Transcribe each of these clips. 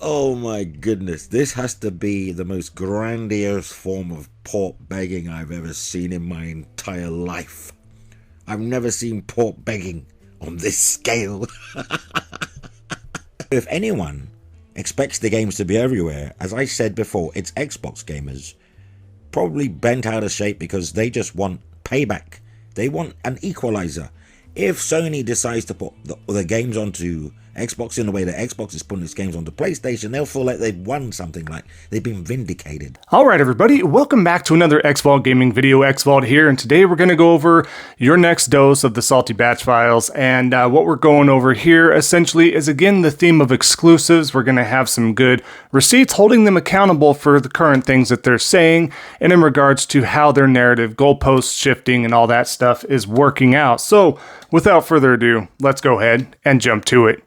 Oh my goodness, this has to be the most grandiose form of port begging I've ever seen in my entire life. I've never seen port begging on this scale. If anyone expects the games to be everywhere, as I said before, it's Xbox gamers, probably bent out of shape because they just want payback. They want an equalizer. If Sony decides to put the games onto Xbox in the way that Xbox is putting its games onto PlayStation, they'll feel like they've won something, like they've been vindicated. Alright everybody, welcome back to another Xvault gaming video. Xvault here, and today we're going to go over your next dose of the Salty Batch files. And what we're going over here essentially is, again, the theme of exclusives. We're going to have some good receipts holding them accountable for the current things that they're saying, and in regards to how their narrative, goalposts shifting, and all that stuff is working out. So without further ado, let's go ahead and jump to it.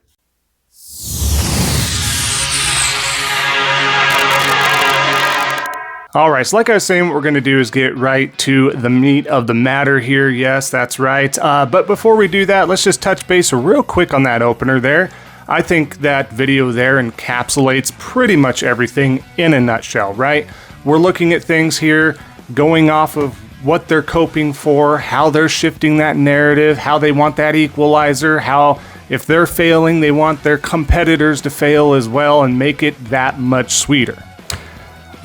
Alright, so like I was saying, what we're going to do is get right to the meat of the matter here. Yes, that's right. But before we do that, let's just touch base real quick on that opener there. I think that video there encapsulates pretty much everything in a nutshell, right? We're looking at things here, going off of what they're coping for, how they're shifting that narrative, how they want that equalizer, how if they're failing, they want their competitors to fail as well and make it that much sweeter.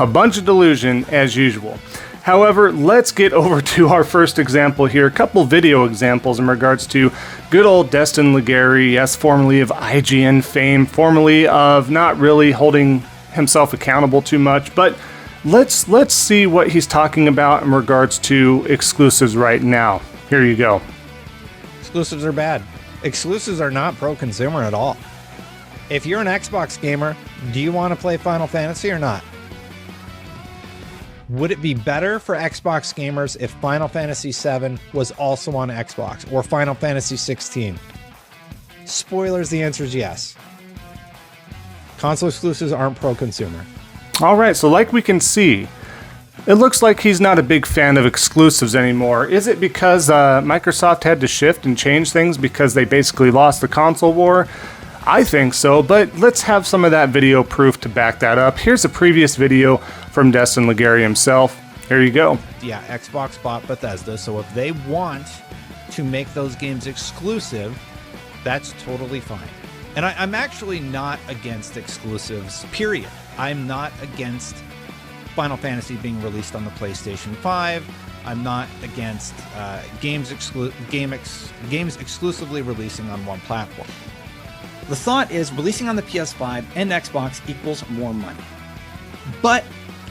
A bunch of delusion as usual. However, let's get over to our first example here. A couple video examples in regards to good old Destin Legary, yes, formerly of IGN fame, formerly of not really holding himself accountable too much, but let's see what he's talking about in regards to exclusives right now. Here you go. Exclusives are bad. Exclusives are not pro-consumer at all. If you're an Xbox gamer, do you want to play Final Fantasy or not? Would it be better for Xbox gamers if Final Fantasy VII was also on Xbox, or Final Fantasy XVI? Spoilers, the answer is yes. Console exclusives aren't pro-consumer. Alright, so like we can see, it looks like he's not a big fan of exclusives anymore. Is it because Microsoft had to shift and change things because they basically lost the console war? I think so, but let's have some of that video proof to back that up. Here's a previous video from Destin Legary himself. Here you go. Yeah, Xbox bought Bethesda, so if they want to make those games exclusive, that's totally fine. And I'm actually not against exclusives, period. I'm not against Final Fantasy being released on the PlayStation 5. I'm not against games exclusively releasing on one platform. The thought is releasing on the PS5 and Xbox equals more money. But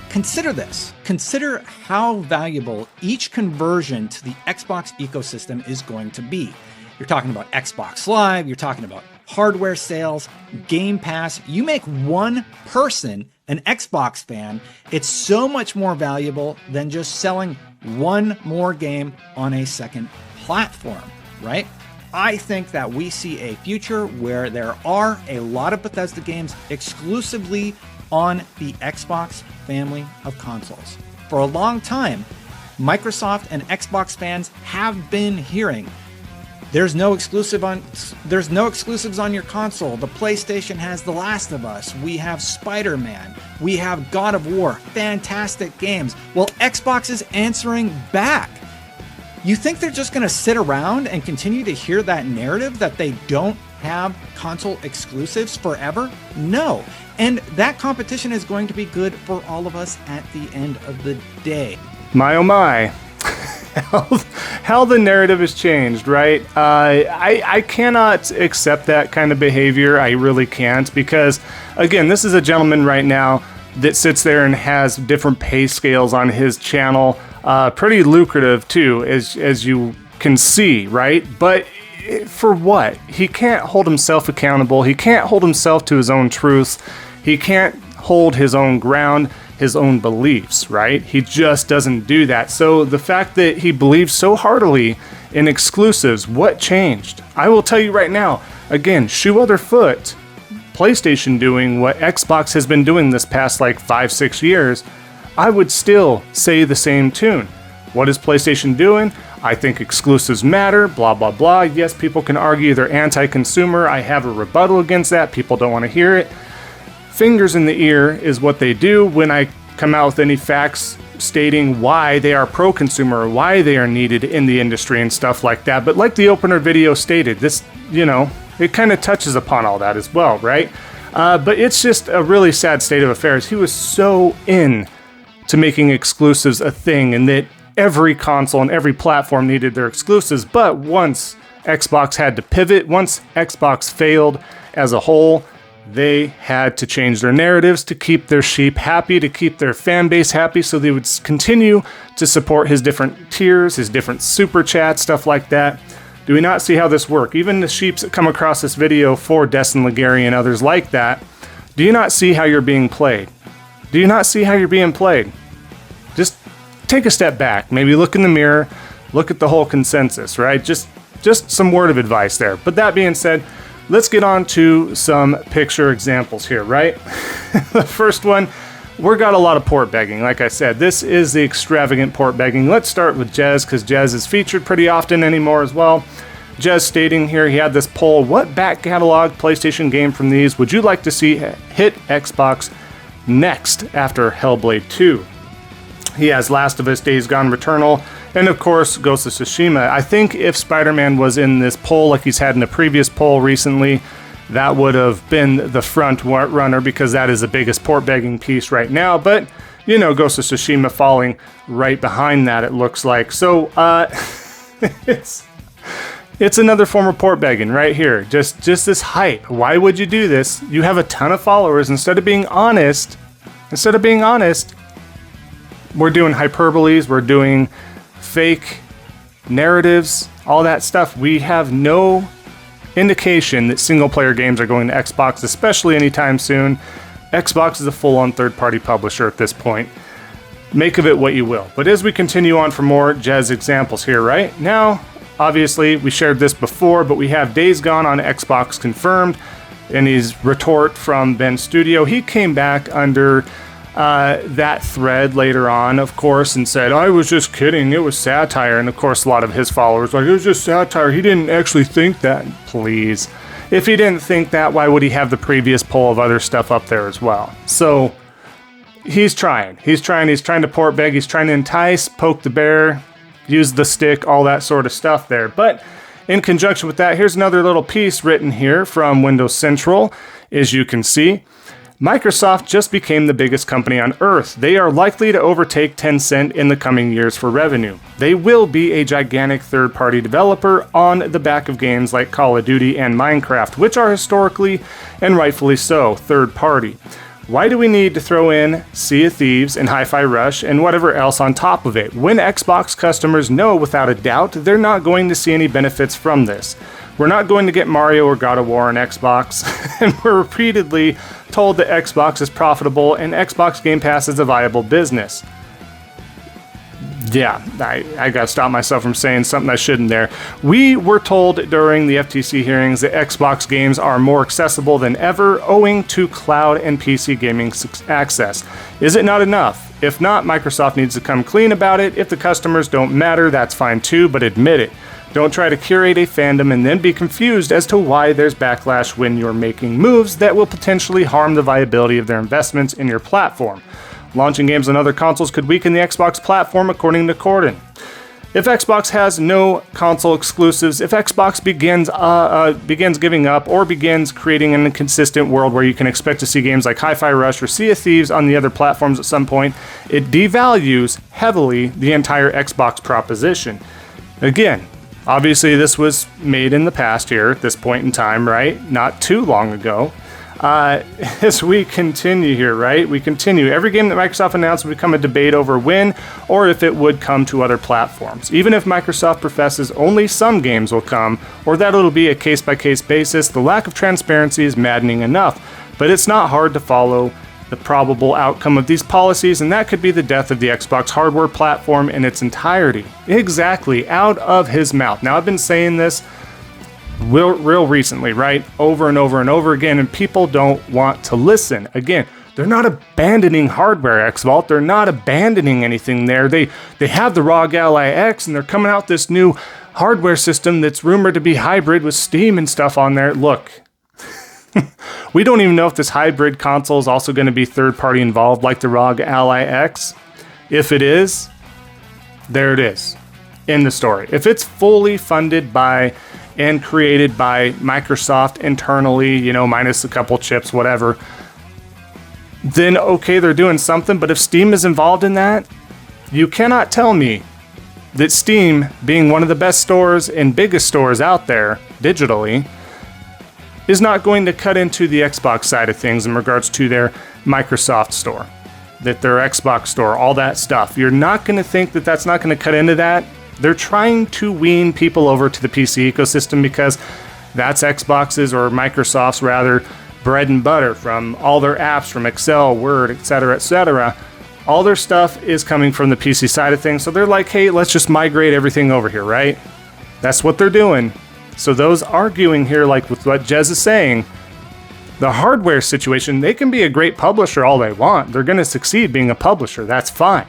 consider this. Consider how valuable each conversion to the Xbox ecosystem is going to be. You're talking about Xbox Live, you're talking about hardware sales, Game Pass. You make one person an Xbox fan, it's so much more valuable than just selling one more game on a second platform, right? I think that we see a future where there are a lot of Bethesda games exclusively on the Xbox family of consoles. For a long time, Microsoft and Xbox fans have been hearing there's no exclusives on your console. The PlayStation has The Last of Us. We have Spider-Man. We have God of War. Fantastic games. Well, Xbox is answering back. You think they're just going to sit around and continue to hear that narrative that they don't have console exclusives forever? No. And that competition is going to be good for all of us at the end of the day. My oh my. How the narrative has changed, right? I cannot accept that kind of behavior. I really can't, because, again, this is a gentleman right now that sits there and has different pay scales on his channel. Pretty lucrative, too, as you can see, right? But for what? He can't hold himself accountable. He can't hold himself to his own truths. He can't hold his own ground, his own beliefs, right? He just doesn't do that. So the fact that he believes so heartily in exclusives, what changed? I will tell you right now, again, shoe other foot, PlayStation doing what Xbox has been doing this past like 5-6 years, I would still say the same tune. What is PlayStation doing? I think exclusives matter, blah, blah, blah. Yes, people can argue they're anti-consumer. I have a rebuttal against that. People don't want to hear it. Fingers in the ear is what they do when I come out with any facts stating why they are pro-consumer or why they are needed in the industry and stuff like that. But like the opener video stated, this, it kind of touches upon all that as well, right? But it's just a really sad state of affairs. He was so in to making exclusives a thing, and that every console and every platform needed their exclusives. But once Xbox had to pivot, once Xbox failed as a whole, they had to change their narratives to keep their sheep happy, to keep their fan base happy, so they would continue to support his different tiers, his different super chats, stuff like that. Do we not see how this works? Even the sheeps that come across this video for Destin Legary and others like that, do you not see how you're being played? Do you not see how you're being played? Just take a step back, maybe look in the mirror, look at the whole consensus, right? Just some word of advice there. But that being said, let's get on to some picture examples here, right? The first one, we've got a lot of port begging. Like I said, this is the extravagant port begging. Let's start with Jez, because Jez is featured pretty often anymore as well. Jez stating here, he had this poll, what back catalog PlayStation game from these would you like to see hit Xbox next after Hellblade 2? He has Last of Us, Days Gone, Returnal, and of course Ghost of Tsushima. I think if Spider-Man was in this poll like he's had in a previous poll recently, that would have been the front runner, because that is the biggest port begging piece right now. But, Ghost of Tsushima falling right behind that, it looks like. So, it's another form of port begging right here. Just this hype. Why would you do this? You have a ton of followers. Instead of being honest, we're doing hyperboles, we're doing fake narratives, all that stuff. We have no indication that single-player games are going to Xbox, especially anytime soon. Xbox is a full-on third-party publisher at this point. Make of it what you will. But as we continue on for more Jez examples here, right? Now, obviously, we shared this before, but we have Days Gone on Xbox confirmed, and his retort from Ben Studio. He came back under that thread later on, of course, and said, I was just kidding, it was satire. And of course, a lot of his followers like, it was just satire, he didn't actually think that. Please. If he didn't think that, why would he have the previous poll of other stuff up there as well? So, he's trying to port beg, he's trying to entice, poke the bear, use the stick, all that sort of stuff there. But in conjunction with that, here's another little piece written here from Windows Central. As you can see, Microsoft just became the biggest company on Earth. They are likely to overtake Tencent in the coming years for revenue. They will be a gigantic third-party developer on the back of games like Call of Duty and Minecraft, which are historically, and rightfully so, third-party. Why do we need to throw in Sea of Thieves and Hi-Fi Rush and whatever else on top of it, when Xbox customers know without a doubt they're not going to see any benefits from this? We're not going to get Mario or God of War on Xbox, and we're repeatedly told that Xbox is profitable and Xbox Game Pass is a viable business. Yeah, I gotta stop myself from saying something I shouldn't there. We were told during the FTC hearings that Xbox games are more accessible than ever owing to cloud and PC gaming access. Is it not enough? If not, Microsoft needs to come clean about it. If the customers don't matter, that's fine too, but admit it. Don't try to curate a fandom and then be confused as to why there's backlash when you're making moves that will potentially harm the viability of their investments in your platform. Launching games on other consoles could weaken the Xbox platform, according to Corden. If Xbox has no console exclusives, if Xbox begins giving up or begins creating an inconsistent world where you can expect to see games like Hi-Fi Rush or Sea of Thieves on the other platforms at some point, it devalues heavily the entire Xbox proposition. Again, obviously, this was made in the past here at this point in time, right? Not too long ago. As we continue here, right? We continue. Every game that Microsoft announced would become a debate over when or if it would come to other platforms. Even if Microsoft professes only some games will come, or that it'll be a case-by-case basis, the lack of transparency is maddening enough. But it's not hard to follow the probable outcome of these policies, and that could be the death of the Xbox hardware platform in its entirety. Exactly, out of his mouth. Now, I've been saying this real recently, right? Over and over and over again, and people don't want to listen. Again, They're not abandoning hardware, Xvault. They're not abandoning anything there. They have the ROG Ally X, and they're coming out this new hardware system that's rumored to be hybrid with Steam and stuff on there. Look, we don't even know if this hybrid console is also going to be third-party involved like the ROG Ally X. If it is, there it is. In the story. If it's fully funded by and created by Microsoft internally, you know, minus a couple chips, whatever, then okay, they're doing something. But if Steam is involved in that, you cannot tell me that Steam, being one of the best stores and biggest stores out there digitally, is not going to cut into the Xbox side of things in regards to their Microsoft store, that their Xbox store, all that stuff. You're not going to think that that's not going to cut into that. They're trying to wean people over to the PC ecosystem because that's Xbox's, or Microsoft's rather, bread and butter, from all their apps, from Excel, Word, etc., etc. All their stuff is coming from the PC side of things. So they're like, hey, let's just migrate everything over here, right? That's what they're doing. So those arguing here, like with what Jez is saying, the hardware situation, they can be a great publisher all they want. They're going to succeed being a publisher. That's fine.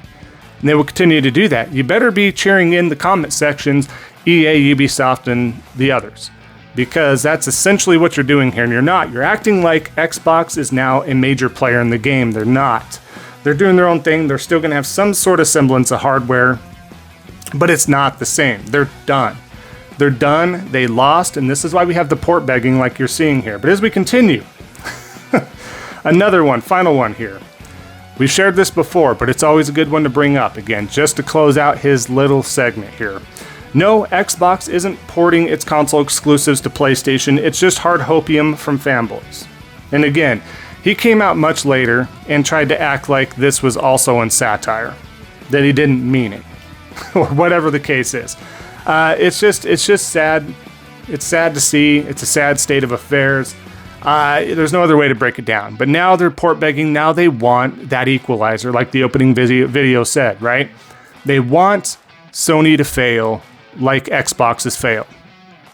And they will continue to do that. You better be cheering in the comment sections, EA, Ubisoft, and the others, because that's essentially what you're doing here. And you're not. You're acting like Xbox is now a major player in the game. They're not. They're doing their own thing. They're still going to have some sort of semblance of hardware, but it's not the same. They're done. They're done. They lost, and this is why we have the port begging like you're seeing here. But as we continue, another one, final one here. We've shared this before, but it's always a good one to bring up again, just to close out his little segment here. No, Xbox isn't porting its console exclusives to PlayStation. It's just hard hopium from fanboys. And again, he came out much later and tried to act like this was also in satire, that he didn't mean it, or whatever the case is. It's just sad. It's sad to see. It's a sad state of affairs. There's no other way to break it down. But now they're port begging. Now they want that equalizer, like the opening video said, right? They want Sony to fail like Xbox has failed,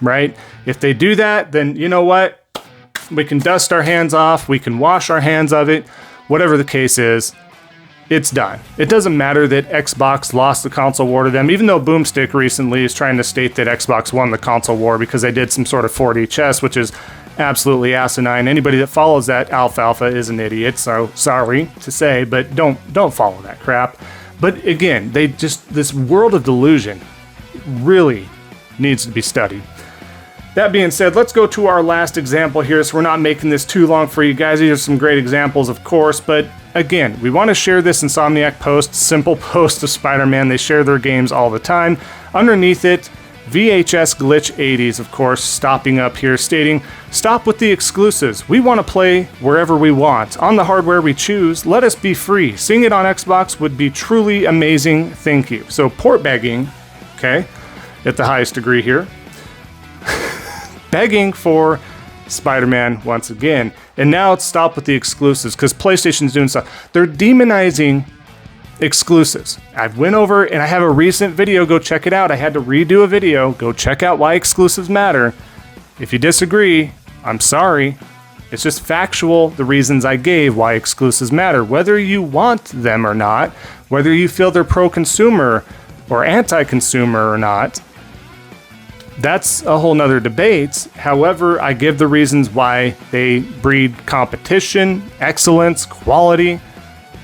right? If they do that, then you know what? We can dust our hands off. We can wash our hands of it. Whatever the case is, it's done. It doesn't matter that Xbox lost the console war to them, even though Boomstick recently is trying to state that Xbox won the console war because they did some sort of 4D chess, which is absolutely asinine. Anybody that follows that alfalfa is an idiot, so sorry to say, but don't follow that crap. But again, this world of delusion really needs to be studied. That being said, let's go to our last example here, so we're not making this too long for you guys. These are some great examples, of course, but again, we want to share this Insomniac post, simple post of Spider-Man. They share their games all the time. Underneath it, VHS Glitch 80s, of course, stopping up here, stating, "Stop with the exclusives. We want to play wherever we want, on the hardware we choose. Let us be free. Seeing it on Xbox would be truly amazing. Thank you." So port begging, okay, at the highest degree here. Begging for Spider-Man once again. And now it's stop with the exclusives, because PlayStation's doing stuff. They're demonizing exclusives. I went over and I have a recent video. Go check it out. I had to redo a video. Go check out why exclusives matter. If you disagree, I'm sorry. It's just factual, the reasons I gave why exclusives matter. Whether you want them or not, whether you feel they're pro-consumer or anti-consumer or not, that's a whole nother debate. However, I give the reasons why they breed competition, excellence, quality,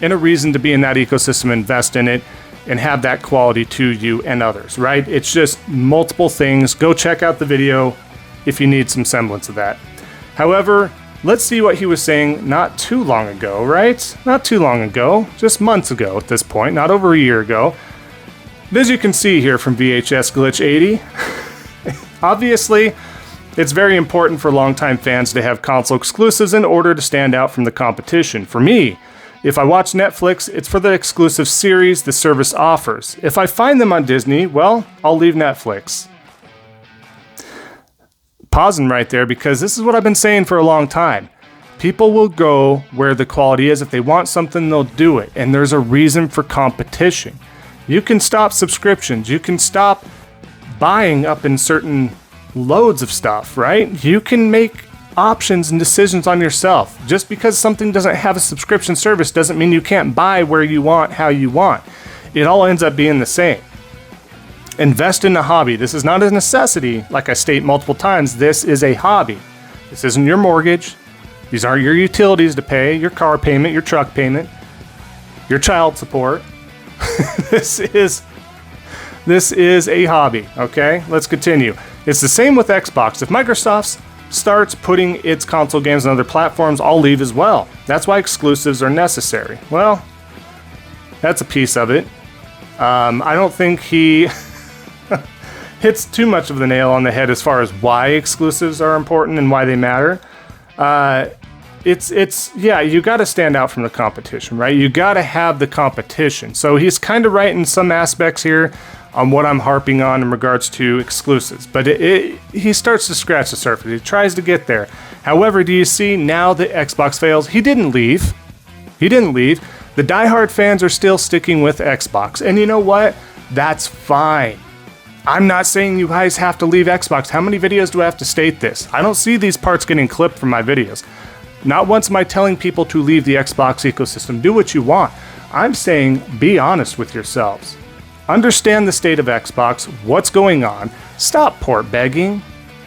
and a reason to be in that ecosystem, invest in it, and have that quality to you and others, right? It's just multiple things. Go check out the video if you need some semblance of that. However, let's see what he was saying not too long ago, right? Not too long ago, just months ago at this point, not over a year ago. But as you can see here from VHS Glitch 80, obviously, it's very important for longtime fans to have console exclusives in order to stand out from the competition. For me, if I watch Netflix, it's for the exclusive series the service offers. If I find them on Disney, well, I'll leave Netflix. Pausing right there, because this is what I've been saying for a long time. People will go where the quality is. If they want something, they'll do it. And there's a reason for competition. You can stop subscriptions. You can stop buying up in certain loads of stuff, right? You can make options and decisions on yourself. Just because something doesn't have a subscription service doesn't mean you can't buy where you want, how you want. It all ends up being the same. Invest in a hobby. This is not a necessity, like I state multiple times. This is a hobby. This isn't your mortgage. These aren't your utilities to pay, your car payment, your truck payment, your child support. This is a hobby, okay? Let's continue. It's the same with Xbox. If Microsoft starts putting its console games on other platforms, I'll leave as well. That's why exclusives are necessary. Well, that's a piece of it. I don't think he hits too much of the nail on the head as far as why exclusives are important and why they matter. Yeah, you got to stand out from the competition, right? You got to have the competition. So he's kind of right in some aspects here on what I'm harping on in regards to exclusives. But he starts to scratch the surface. He tries to get there. However, do you see now that Xbox fails? He didn't leave. The diehard fans are still sticking with Xbox. And you know what? That's fine. I'm not saying you guys have to leave Xbox. How many videos do I have to state this? I don't see these parts getting clipped from my videos. Not once am I telling people to leave the Xbox ecosystem. Do what you want. I'm saying be honest with yourselves. Understand the state of Xbox, what's going on. Stop port begging.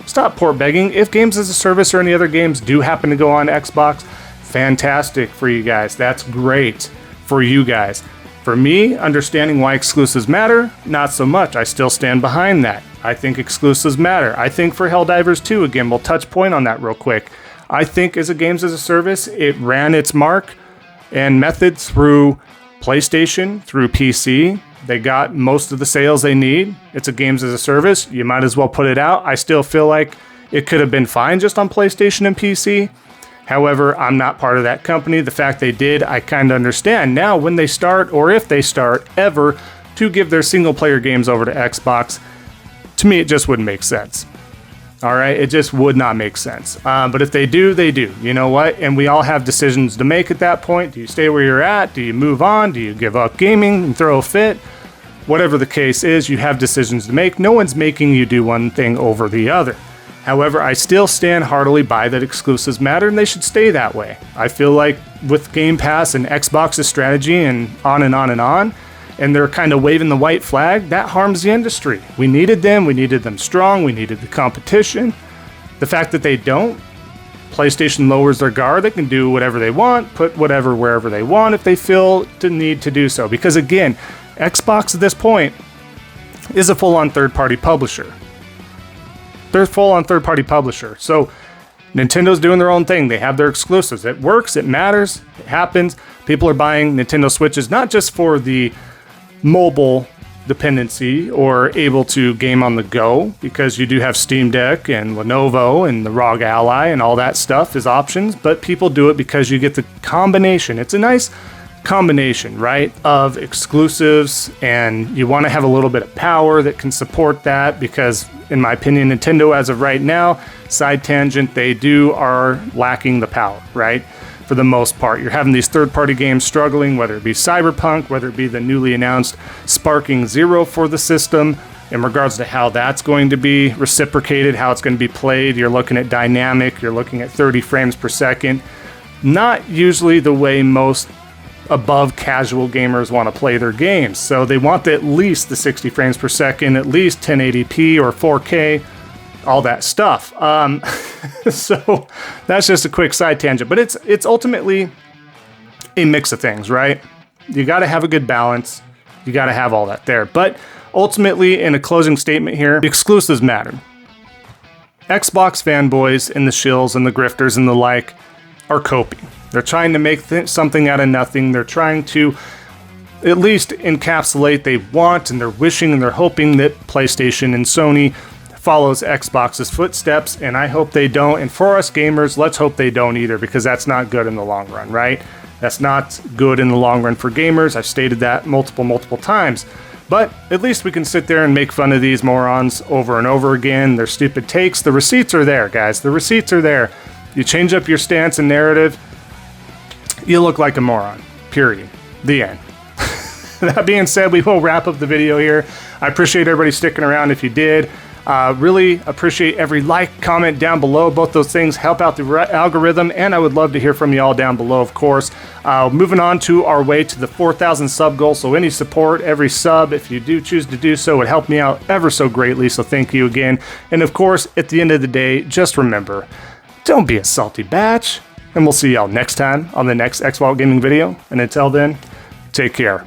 If games as a service or any other games do happen to go on Xbox, fantastic for you guys. That's great for you guys. For me, understanding why exclusives matter, not so much. I still stand behind that. I think exclusives matter. I think for Helldivers 2, again, we'll touch point on that real quick. I think as a games as a service, it ran its mark and method through PlayStation, through PC. They got most of the sales they need. It's a games as a service. You might as well put it out. I still feel like it could have been fine just on PlayStation and PC. However, I'm not part of that company. The fact they did, I kind of understand. Now, when they start, or if they start ever, to give their single player games over to Xbox, to me, it just wouldn't make sense. All right, it just would not make sense. But if they do, they do. You know what? And we all have decisions to make at that point. Do you stay where you're at? Do you move on? Do you give up gaming and throw a fit? Whatever the case is, you have decisions to make. No one's making you do one thing over the other. However, I still stand heartily by that exclusives matter and they should stay that way. I feel like with Game Pass and Xbox's strategy and on and on and on, and they're kind of waving the white flag, that harms the industry. We needed them strong, we needed the competition. The fact that they don't, PlayStation lowers their guard, they can do whatever they want, put whatever wherever they want if they feel the need to do so. Because again, Xbox at this point is a full-on third-party publisher. They're full-on third-party publisher. So Nintendo's doing their own thing. They have their exclusives. It works, it matters, it happens. People are buying Nintendo Switches not just for the mobile dependency or able to game on the go, because you do have Steam Deck and Lenovo and the ROG Ally and all that stuff as options, but people do it because you get the combination. It's a nice combination, right, of exclusives, and you want to have a little bit of power that can support that, because in my opinion, Nintendo as of right now, side tangent, they are lacking the power, right? For the most part, you're having these third-party games struggling, whether it be Cyberpunk, whether it be the newly announced Sparking Zero for the system, in regards to how that's going to be reciprocated, how it's going to be played. You're looking at dynamic, you're looking at 30 frames per second. Not usually the way most above casual gamers want to play their games. So they want at least the 60 frames per second, at least 1080p or 4K, all that stuff. So that's just a quick side tangent, but it's ultimately a mix of things, right? You got to have a good balance. You got to have all that there. But ultimately, in a closing statement here, the exclusives matter. Xbox fanboys and the shills and the grifters and the like are coping. They're trying to make something out of nothing. They're trying to at least encapsulate they want, and they're wishing and they're hoping that PlayStation and Sony follows Xbox's footsteps, and I hope they don't. And for us gamers, let's hope they don't either, because that's not good in the long run, right? That's not good in the long run for gamers. I've stated that multiple times. But at least we can sit there and make fun of these morons over and over again. Their stupid takes. The receipts are there, guys. The receipts are there. You change up your stance and narrative, you look like a moron. Period. The end. That being said, we will wrap up the video here. I appreciate everybody sticking around if you did. Really appreciate every like, comment down below. Both those things help out the algorithm, and I would love to hear from you all down below, of course. Moving on to our way to the 4,000 sub goal, so any support, every sub, if you do choose to do so, would help me out ever so greatly, so thank you again. And of course, at the end of the day, just remember, don't be a salty batch, and we'll see y'all next time on the next Xvault Gaming video, and until then, take care.